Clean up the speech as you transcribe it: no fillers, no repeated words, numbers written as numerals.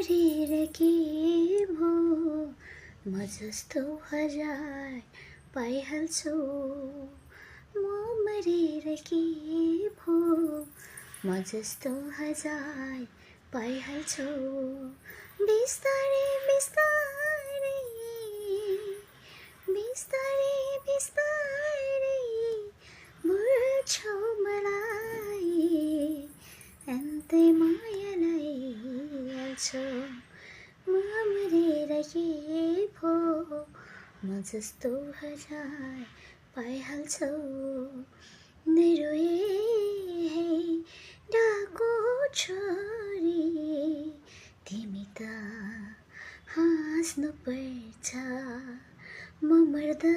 मरेर के भो म जस्तो हजार पाइहाल्छु म मरेर के भो म जस्तो हजार पाइहाल्छु बिस्तारै बिस्तारै बिस्तारै बिस्तारै बुझ्छौ मलाई अन्तै मायालाई हाल्छौ म मरेर के भो म जस्तो हजार पाइहाल्छौ निरोए है डाको छोरी तिमी त हाँस्नु पर्छ म मर्दा